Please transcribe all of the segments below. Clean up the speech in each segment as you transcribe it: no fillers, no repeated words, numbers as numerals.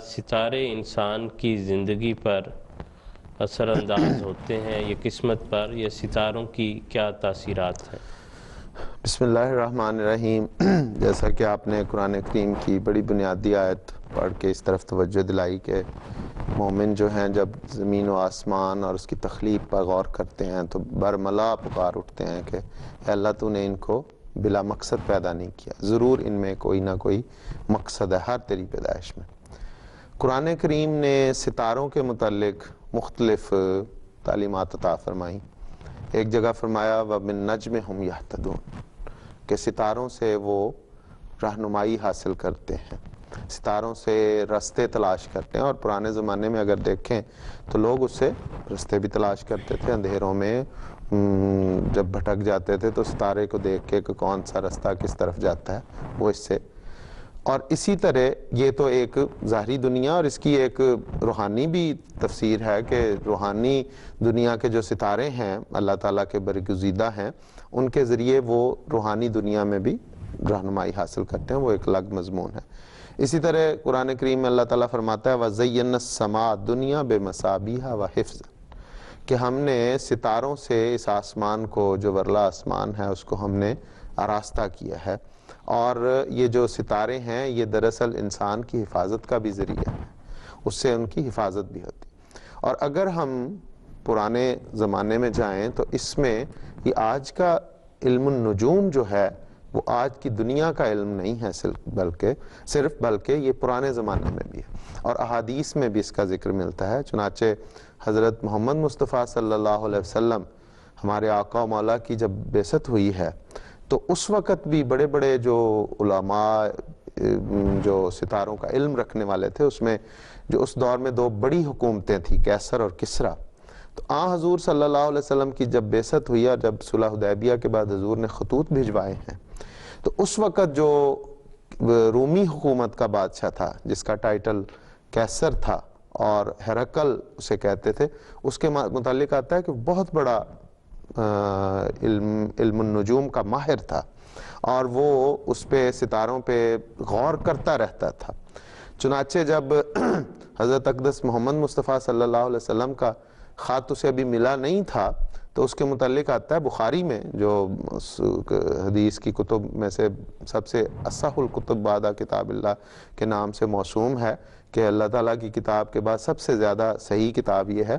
ستارے انسان کی زندگی پر اثر انداز ہوتے ہیں یہ قسمت پر، یا ستاروں کی کیا تاثیرات ہیں؟ بسم اللہ الرحمن الرحیم۔ جیسا کہ آپ نے قرآن کریم کی بڑی بنیادی آیت پڑھ کے اس طرف توجہ دلائی کہ مومن جو ہیں جب زمین و آسمان اور اس کی تخلیق پر غور کرتے ہیں تو برملا پکار اٹھتے ہیں کہ اے اللہ تو نے ان کو بلا مقصد پیدا نہیں کیا، ضرور ان میں کوئی نہ کوئی مقصد ہے ہر تیری پیدائش میں۔ قرآن کریم نے ستاروں کے متعلق مختلف تعلیمات عطا فرمائیں۔ ایک جگہ فرمایا وَبِالنَّجْمِ هُمْ يَهْتَدُونَ کہ ستاروں سے وہ رہنمائی حاصل کرتے ہیں، ستاروں سے رستے تلاش کرتے ہیں۔ اور پرانے زمانے میں اگر دیکھیں تو لوگ اس سے رستے بھی تلاش کرتے تھے، اندھیروں میں جب بھٹک جاتے تھے تو ستارے کو دیکھ کے کہ کون سا رستہ کس طرف جاتا ہے وہ اس سے۔ اور اسی طرح یہ تو ایک ظاہری دنیا، اور اس کی ایک روحانی بھی تفسیر ہے کہ روحانی دنیا کے جو ستارے ہیں اللہ تعالیٰ کے برگزیدہ ہیں، ان کے ذریعے وہ روحانی دنیا میں بھی رہنمائی حاصل کرتے ہیں، وہ ایک الگ مضمون ہے۔ اسی طرح قرآن کریم میں اللہ تعالیٰ فرماتا ہے وَزَيَّنَّا السَّمَاءَ الدُّنْيَا بِمَصَابِيحَ وَحِفْظًا کہ ہم نے ستاروں سے اس آسمان کو جو ورلا آسمان ہے اس کو ہم نے آراستہ کیا ہے، اور یہ جو ستارے ہیں یہ دراصل انسان کی حفاظت کا بھی ذریعہ ہے، اس سے ان کی حفاظت بھی ہوتی۔ اور اگر ہم پرانے زمانے میں جائیں تو اس میں یہ آج کا علم النجوم جو ہے وہ آج کی دنیا کا علم نہیں ہے بلکہ یہ پرانے زمانے میں بھی ہے، اور احادیث میں بھی اس کا ذکر ملتا ہے۔ چنانچہ حضرت محمد مصطفیٰ صلی اللہ علیہ وسلم ہمارے آقا و مولا کی جب بعثت ہوئی ہے تو اس وقت بھی بڑے بڑے جو علماء جو ستاروں کا علم رکھنے والے تھے، اس میں جو اس دور میں دو بڑی حکومتیں تھیں قیصر اور کسریٰ، تو حضور صلی اللہ علیہ وسلم کی جب بعثت ہوئی اور جب صلح حدیبیہ کے بعد حضور نے خطوط بھجوائے ہیں تو اس وقت جو رومی حکومت کا بادشاہ تھا جس کا ٹائٹل قیصر تھا اور ہرقل اسے کہتے تھے، اس کے متعلق آتا ہے کہ بہت بڑا علم النجوم کا ماہر تھا، اور وہ اس پہ ستاروں پہ غور کرتا رہتا تھا۔ چنانچہ جب حضرت اقدس محمد مصطفیٰ صلی اللہ علیہ وسلم کا خط اسے ابھی ملا نہیں تھا تو اس کے متعلق آتا ہے بخاری میں، جو حدیث کی کتب میں سے سب سے اصح الکتب بعد کتاب اللہ کے نام سے موسوم ہے کہ اللہ تعالیٰ کی کتاب کے بعد سب سے زیادہ صحیح کتاب یہ ہے،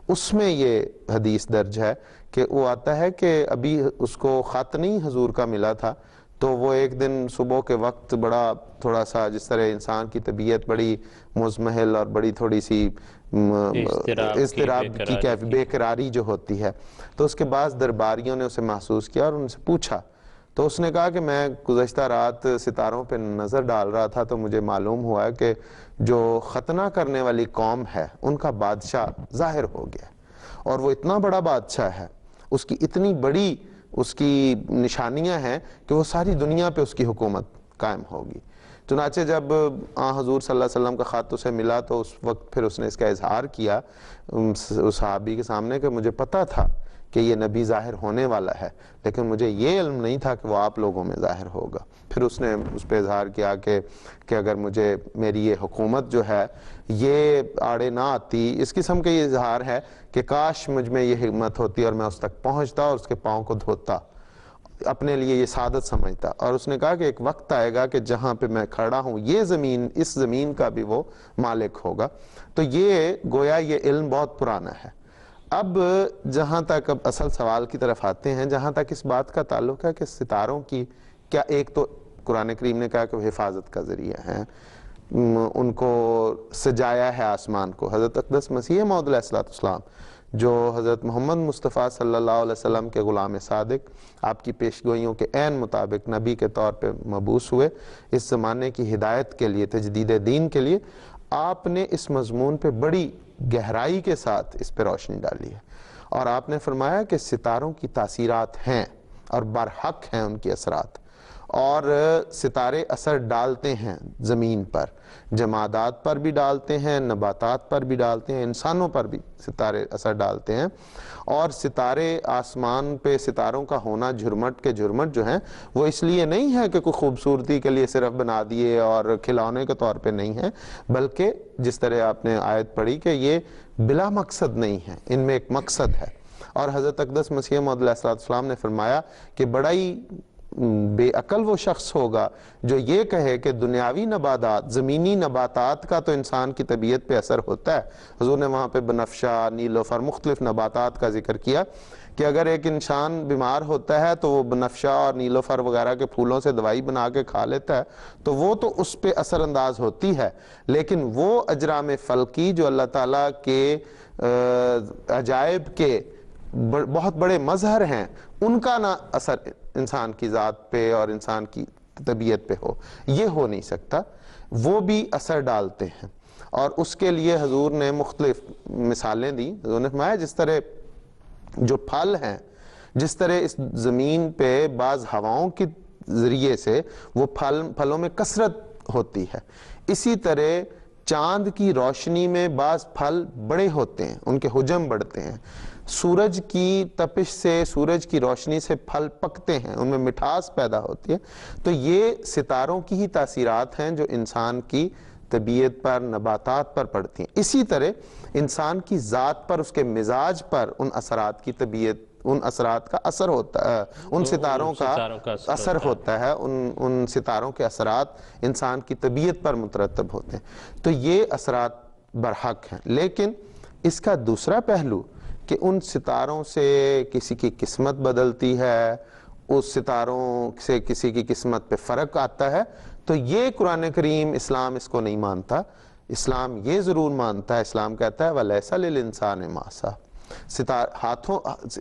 اس میں یہ حدیث درج ہے کہ وہ آتا ہے کہ ابھی اس کو خط نہیں حضور کا ملا تھا تو وہ ایک دن صبح کے وقت بڑا تھوڑا سا جس طرح انسان کی طبیعت بڑی مزمحل اور بڑی تھوڑی سی اضطراب کی بے قراری جو ہوتی ہے، تو اس کے بعد درباریوں نے اسے محسوس کیا اور ان سے پوچھا، تو اس نے کہا کہ میں گزشتہ رات ستاروں پہ نظر ڈال رہا تھا تو مجھے معلوم ہوا کہ جو ختنہ کرنے والی قوم ہے ان کا بادشاہ ظاہر ہو گیا، اور وہ اتنا بڑا بادشاہ ہے، اس کی اتنی بڑی اس کی نشانیاں ہیں کہ وہ ساری دنیا پہ اس کی حکومت قائم ہوگی۔ چنانچہ جب حضور صلی اللہ علیہ وسلم کا خط اسے ملا تو اس وقت پھر اس نے اس کا اظہار کیا اس صحابی کے سامنے کہ مجھے پتا تھا کہ یہ نبی ظاہر ہونے والا ہے، لیکن مجھے یہ علم نہیں تھا کہ وہ آپ لوگوں میں ظاہر ہوگا۔ پھر اس نے اس پہ اظہار کیا کہ اگر مجھے میری یہ حکومت جو ہے یہ آڑے نہ آتی، اس قسم کا یہ اظہار ہے کہ کاش مجھ میں یہ ہمت ہوتی اور میں اس تک پہنچتا اور اس کے پاؤں کو دھوتا، اپنے لیے یہ سعادت سمجھتا۔ اور اس نے کہا کہ ایک وقت آئے گا کہ جہاں پہ میں کھڑا ہوں یہ زمین، اس زمین کا بھی وہ مالک ہوگا۔ تو یہ گویا یہ علم بہت پرانا ہے۔ اب جہاں تک اب اصل سوال کی طرف آتے ہیں، جہاں تک اس بات کا تعلق ہے کہ ستاروں کی کیا، ایک تو قرآن کریم نے کہا کہ وہ حفاظت کا ذریعہ ہیں، ان کو سجایا ہے آسمان کو۔ حضرت اقدس مسیح موعود علیہ السلام جو حضرت محمد مصطفیٰ صلی اللہ علیہ وسلم کے غلام صادق، آپ کی پیشگوئیوں کے عین مطابق نبی کے طور پہ مبعوث ہوئے اس زمانے کی ہدایت کے لیے، تجدید دین کے لیے، آپ نے اس مضمون پہ بڑی گہرائی کے ساتھ اس پہ روشنی ڈالی ہے، اور آپ نے فرمایا کہ ستاروں کی تاثیرات ہیں اور برحق ہیں ان کی اثرات، اور ستارے اثر ڈالتے ہیں زمین پر، جمادات پر بھی ڈالتے ہیں، نباتات پر بھی ڈالتے ہیں، انسانوں پر بھی ستارے اثر ڈالتے ہیں۔ اور ستارے آسمان پہ ستاروں کا ہونا جھرمٹ کے جھرمٹ جو ہیں وہ اس لیے نہیں ہے کہ کوئی خوبصورتی کے لیے صرف بنا دیے اور کھلونے کے طور پہ نہیں ہے، بلکہ جس طرح آپ نے آیت پڑھی کہ یہ بلا مقصد نہیں ہے، ان میں ایک مقصد ہے۔ اور حضرت اقدس مسیح موعود علیہ السلام نے فرمایا کہ بڑا ہی بے عقل وہ شخص ہوگا جو یہ کہے کہ دنیاوی نباتات، زمینی نباتات کا تو انسان کی طبیعت پہ اثر ہوتا ہے۔ حضور نے وہاں پہ بنفشہ، نیلوفر، مختلف نباتات کا ذکر کیا کہ اگر ایک انسان بیمار ہوتا ہے تو وہ بنفشہ اور نیلوفر وغیرہ کے پھولوں سے دوائی بنا کے کھا لیتا ہے، تو وہ تو اس پہ اثر انداز ہوتی ہے، لیکن وہ اجرام فلکی جو اللہ تعالیٰ کے عجائب کے بہت بڑے مظہر ہیں، ان کا نہ اثر انسان کی ذات پہ اور انسان کی طبیعت پہ ہو، یہ ہو نہیں سکتا۔ وہ بھی اثر ڈالتے ہیں، اور اس کے لیے حضور نے مختلف مثالیں دی۔ حضور نے فرمایا جس طرح جو پھل ہیں، جس طرح اس زمین پہ بعض ہواؤں کے ذریعے سے وہ پھلوں میں کثرت ہوتی ہے، اسی طرح چاند کی روشنی میں بعض پھل بڑے ہوتے ہیں، ان کے حجم بڑھتے ہیں، سورج کی تپش سے، سورج کی روشنی سے پھل پکتے ہیں، ان میں مٹھاس پیدا ہوتی ہے۔ تو یہ ستاروں کی ہی تاثیرات ہیں جو انسان کی طبیعت پر، نباتات پر پڑتی ہیں۔ اسی طرح انسان کی ذات پر، اس کے مزاج پر ان اثرات کی طبیعت، ان اثرات کا اثر ہوتا ہے، ان ستاروں کا اثر ہوتا ہے، ان ستاروں کے اثرات انسان کی طبیعت پر مترتب ہوتے ہیں۔ تو یہ اثرات برحق ہیں، لیکن اس کا دوسرا پہلو کہ ان ستاروں سے کسی کی قسمت بدلتی ہے، اس ستاروں سے کسی کی قسمت پہ فرق آتا ہے، تو یہ قرآن کریم، اسلام اس کو نہیں مانتا۔ اسلام یہ ضرور مانتا ہے، اسلام کہتا ہے وَلَيْسَ لِلْإِنسَانِ مَا سَعَىٰ،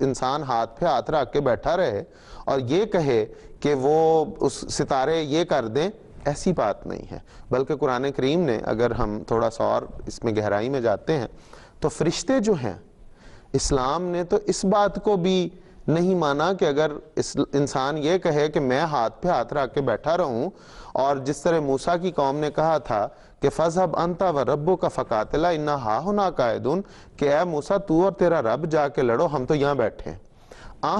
انسان ہاتھ پہ ہاتھ رکھ کے بیٹھا رہے اور یہ کہے کہ وہ اس ستارے یہ کر دیں، ایسی بات نہیں ہے۔ بلکہ قرآن کریم نے، اگر ہم تھوڑا سا اور اس میں گہرائی میں جاتے ہیں، تو فرشتے جو ہیں، اسلام نے تو اس بات کو بھی نہیں مانا کہ اگر انسان یہ کہے کہ میں ہاتھ پہ ہاتھ رکھ کے بیٹھا رہوں، اور جس طرح موسیٰ کی قوم نے کہا تھا کہ فَذْهَبْ أَنْتَ وَرَبُّكَ فَقَاتِلَا إِنَّا هَاهُنَا قَاعِدُونَ، کہ اے موسیٰ تو اور تیرا رب جا کے لڑو، ہم تو یہاں بیٹھے ہیں۔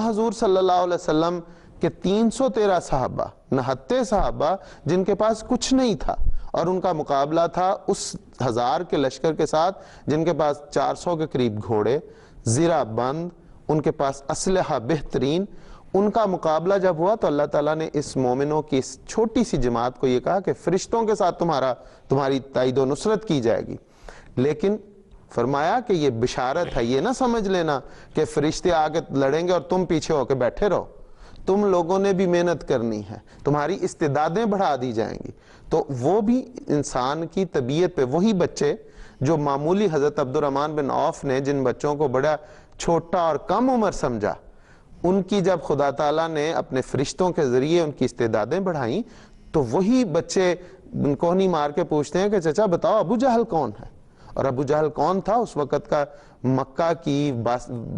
حضور صلی اللہ علیہ وسلم کے 313 صحابہ، 69 صحابہ جن کے پاس کچھ نہیں تھا، اور ان کا مقابلہ تھا اس 1000 کے لشکر کے ساتھ جن کے پاس 400 کے قریب گھوڑے، زرہ بند، ان کے پاس اسلحہ بہترین۔ ان کا مقابلہ جب ہوا تو اللہ تعالیٰ نے اس مومنوں کی اس چھوٹی سی جماعت کو یہ کہا کہ فرشتوں کے ساتھ تمہاری تائید و نصرت کی جائے گی، لیکن فرمایا کہ یہ بشارت ہے، یہ نہ سمجھ لینا کہ فرشتے آگے لڑیں گے اور تم پیچھے ہو کے بیٹھے رہو، تم لوگوں نے بھی محنت کرنی ہے، تمہاری استعدادیں بڑھا دی جائیں گی۔ تو وہ بھی انسان کی طبیعت پہ، وہی بچے جو معمولی حضرت عبد الرحمن بن عوف نے جن بچوں کو بڑا چھوٹا اور کم عمر سمجھا، ان کی جب خدا تعالیٰ نے اپنے فرشتوں کے ذریعے ان کی استعدادیں بڑھائیں، تو وہی بچے کوہنی مار کے پوچھتے ہیں کہ چچا بتاؤ ابو جہل کون ہے؟ اور ابو جہل کون تھا؟ اس وقت کا مکہ کی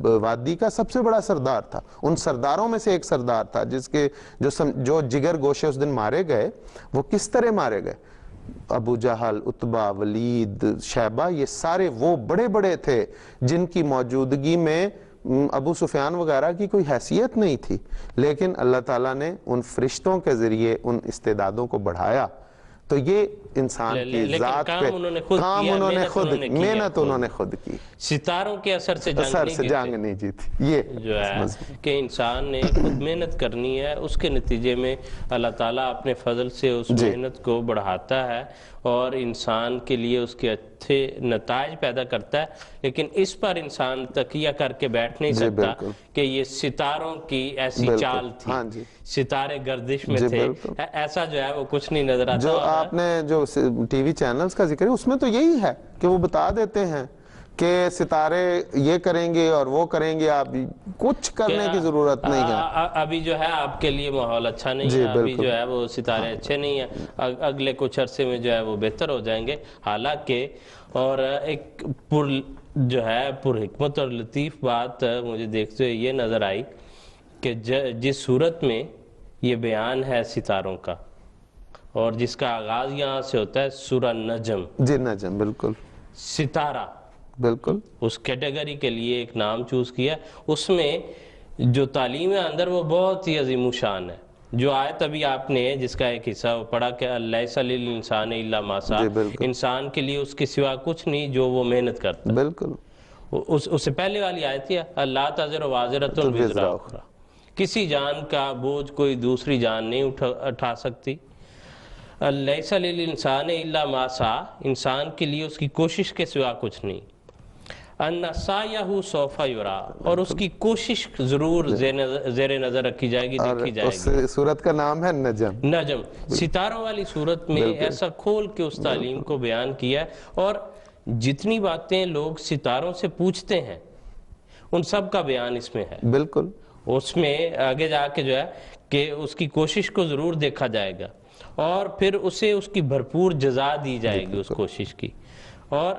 وادی کا سب سے بڑا سردار تھا، ان سرداروں میں سے ایک سردار تھا جس کے جو جگر گوشے اس دن مارے گئے، وہ کس طرح مارے گئے؟ ابو جہل، عتبہ، ولید، شیبہ، یہ سارے وہ بڑے بڑے تھے جن کی موجودگی میں ابو سفیان وغیرہ کی کوئی حیثیت نہیں تھی، لیکن اللہ تعالیٰ نے ان فرشتوں کے ذریعے ان استعدادوں کو بڑھایا۔ تو یہ انسان کی ذات پہ کام انہوں نے خود، محنت انہوں نے خود کی، ستاروں کے اثر سے جنگ نہیں جیتی۔ یہ جو ہے کہ انسان نے خود محنت کرنی ہے، اس کے نتیجے میں اللہ تعالیٰ اپنے فضل سے اس محنت کو بڑھاتا ہے اور انسان کے لیے اس کے اچھے نتائج پیدا کرتا ہے، لیکن اس پر انسان تکیہ کر کے بیٹھ نہیں سکتا کہ یہ ستاروں کی ایسی چال تھی، ستارے گردش میں تھے، ایسا جو ہے وہ کچھ نہیں نظر آتا۔ جو آپ نے جو ٹی وی چینلز کا ذکر ہے اس میں تو یہی ہے کہ وہ بتا دیتے ہیں کہ ستارے یہ کریں گے اور وہ کریں گے، آپ کچھ کرنے کی ضرورت نہیں ہے۔ ابھی جو ہے آپ کے لیے ماحول اچھا نہیں ہے، ابھی جو ہے وہ ستارے اچھے نہیں ہیں، اگلے کچھ عرصے میں جو ہے وہ بہتر ہو جائیں گے۔ حالانکہ اور ایک جو ہے پر حکمت اور لطیف بات مجھے دیکھتے ہوئے یہ نظر آئی کہ جس صورت میں یہ بیان ہے ستاروں کا، اور جس کا آغاز یہاں سے ہوتا ہے سورہ نجم۔ جی نجم، بالکل ستارہ، بالکل اس کیٹیگری کے لیے ایک نام چوز کیا، اس میں جو تعلیم ہے اندر وہ بہت ہی عظیم الشان ہے۔ جو آیت ابھی آپ نے جس کا ایک حصہ وہ پڑھا کہ لیس للانسان الا ما سعی، جی بالکل، انسان کے لیے اس کے سوا کچھ نہیں جو وہ محنت کرتا ہے۔ بالکل اس سے پہلے والی آیت ہے اللہ تزر وازرۃ وزر اخری، کسی جان کا بوجھ کوئی دوسری جان نہیں اٹھا سکتی۔ لیس للانسان الا ما سعی، انسان کے لیے اس کی کوشش کے سوا کچھ نہیں۔ ان سعیہ سوف یرا، اور اس کی کوشش ضرور زیر نظر رکھی جائے گی، دیکھی جائے اس گی۔ سورت کا نام ہے نجم۔ نجم، ستاروں والی صورت میں ایسا کھول کے اس تعلیم کو بیان کیا ہے، اور جتنی باتیں لوگ ستاروں سے پوچھتے ہیں ان سب کا بیان اس میں ہے۔ بالکل، اس میں آگے جا کے جو ہے کہ اس کی کوشش کو ضرور دیکھا جائے گا، اور پھر اسے اس کی بھرپور جزا دی جائے گی اس کوشش کی۔ اور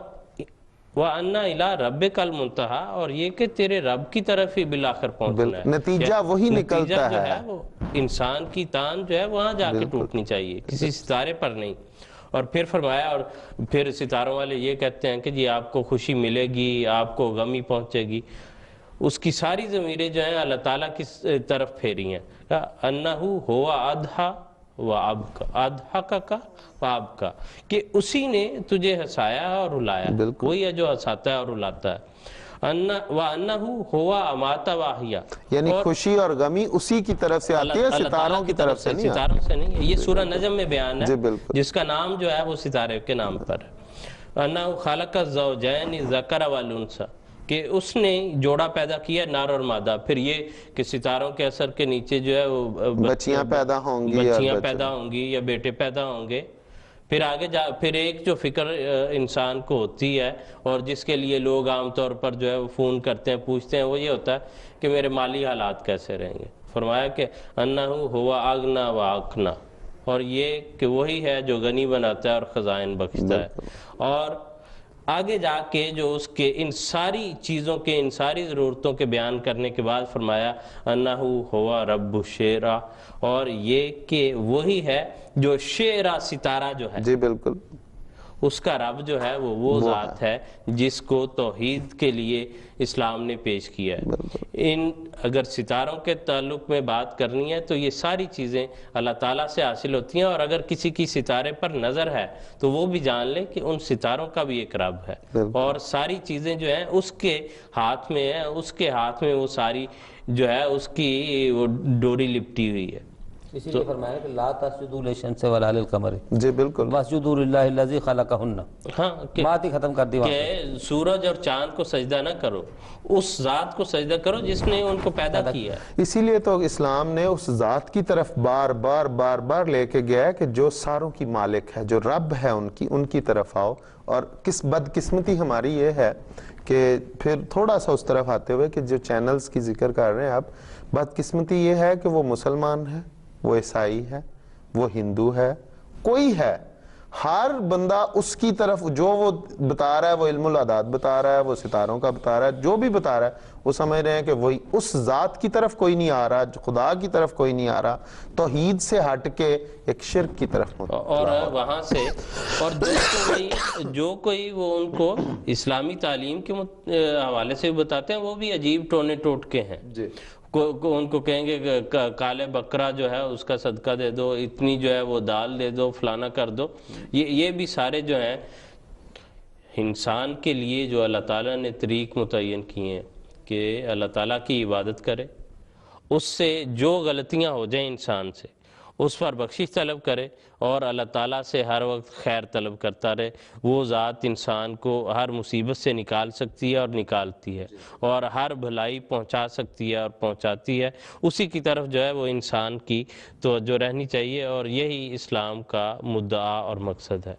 وَأَنَّ إِلَىٰ رَبِّكَ الْمُنْتَهَىٰ، اور یہ کہ تیرے رب کی طرف ہی بالآخر پہنچنا ہے۔ نتیجہ وہی نکلتا جو ہے، وہ انسان کی تان جو ہے وہاں جا کے ٹوٹنی چاہیے، کسی ستارے پر نہیں۔ اور پھر فرمایا، اور پھر ستاروں والے یہ کہتے ہیں کہ جی آپ کو خوشی ملے گی، آپ کو غمی پہنچے گی۔ اس کی ساری ضمیریں جو ہیں اللہ تعالیٰ کی طرف پھیری ہیں۔ اَنَّهُ هُوَ أَضْحَىٰ وَأَبْكَىٰ، أَضْحَكَكَ وَأَبْكَىٰ، کہ اسی نے تجھے ہنسایا اور رلایا، وہی ہے جو ہنساتا ہے اور رلاتا ہے۔ وَأَنَّهُ هُوَ أَمَاتَ وَأَحْيَا، یعنی خوشی اور غمی اسی کی طرف سے آتی ہے، ستاروں کی طرف سے نہیں آتی۔ ستاروں سے نہیں ہے۔ یہ سورہ نجم میں بیان ہے، جی بالکل، جس کا نام جو ہے وہ ستارے کے نام پر ہے۔ أَنَّهُ خَلَقَ الزَّوْجَيْنِ الذَّكَرَ وَالْأُنثَىٰ، کہ اس نے جوڑا پیدا کیا نر اور مادہ۔ پھر یہ کہ ستاروں کے اثر کے نیچے جو ہے وہ بچیاں پیدا ہوں گی، بچیاں پیدا ہوں گی یا بیٹے پیدا ہوں گے۔ پھر آگے پھر ایک جو فکر انسان کو ہوتی ہے اور جس کے لیے لوگ عام طور پر جو ہے وہ فون کرتے ہیں، پوچھتے ہیں، وہ یہ ہوتا ہے کہ میرے مالی حالات کیسے رہیں گے۔ فرمایا کہ انہو ہوا اغنا و اقنا، اور یہ کہ وہی ہے جو غنی بناتا ہے اور خزائن بخشتا ہے۔ اور آگے جا کے جو اس کے ان ساری چیزوں کے، ان ساری ضرورتوں کے بیان کرنے کے بعد فرمایا انہو ہوا رب الشعرا، اور یہ کہ وہی ہے جو شعرا، ستارہ جو ہے جی بالکل، اس کا رب جو ہے وہ ذات ہے جس کو توحید کے لیے اسلام نے پیش کیا ہے۔ اگر ستاروں کے تعلق میں بات کرنی ہے تو یہ ساری چیزیں اللہ تعالیٰ سے حاصل ہوتی ہیں، اور اگر کسی کی ستارے پر نظر ہے تو وہ بھی جان لے کہ ان ستاروں کا بھی ایک رب ہے، اور ساری چیزیں جو ہیں اس کے ہاتھ میں ہیں، اس کے ہاتھ میں وہ ساری جو ہے اس کی وہ ڈوری لپٹی ہوئی ہے۔ اسی لیے فرمایا کہ لا تسجدوا للشمس ولا للقمر، جی بالکل، واسجدوا للہ الذی خلقہن، ہاں، بات ہی ختم کر دی وہاں کہ سورج اور چاند کو سجدہ نہ کرو، اس ذات کو سجدہ کرو جس نے ان کو پیدا کیا ہے۔ اسی لیے تو اسلام نے اس ذات کی طرف بار بار لے کے گیا ہے کہ جو ساروں کی مالک ہے، جو رب ہے ان کی طرف آؤ۔ اور کس بدقسمتی ہماری یہ ہے کہ پھر تھوڑا سا اس طرف آتے ہوئے کہ جو چینلز کی ذکر کر رہے ہیں آپ، بدقسمتی یہ ہے کہ وہ مسلمان ہے، وہ عیسائی ہے، وہ ہندو ہے، کوئی ہے، ہر بندہ اس کی طرف جو وہ بتا رہا ہے، وہ علم الاعداد بتا رہا ہے، وہ ستاروں کا بتا رہا ہے، جو بھی بتا رہا ہے، وہ سمجھ رہے ہیں کہ وہی اس ذات کی طرف کوئی نہیں آ رہا، خدا کی طرف کوئی نہیں آ رہا، توحید سے ہٹ کے ایک شرک کی طرف اور وہاں سے اور جو کوئی وہ ان کو اسلامی تعلیم کے حوالے سے بتاتے ہیں، وہ بھی عجیب ٹونے ٹوٹکے ہیں۔ جی، ان کو کہیں گے کہ کالے بکرا جو ہے اس کا صدقہ دے دو، اتنی جو ہے وہ دال دے دو، فلانا کر دو۔ یہ بھی سارے جو ہیں انسان کے لیے جو اللہ تعالیٰ نے طریق متعین کیے ہیں کہ اللہ تعالیٰ کی عبادت کرے، اس سے جو غلطیاں ہو جائیں انسان سے اس پر بخشش طلب کرے، اور اللہ تعالیٰ سے ہر وقت خیر طلب کرتا رہے۔ وہ ذات انسان کو ہر مصیبت سے نکال سکتی ہے اور نکالتی ہے، اور ہر بھلائی پہنچا سکتی ہے اور پہنچاتی ہے۔ اسی کی طرف جو ہے وہ انسان کی توجہ رہنی چاہیے، اور یہی اسلام کا مدعا اور مقصد ہے۔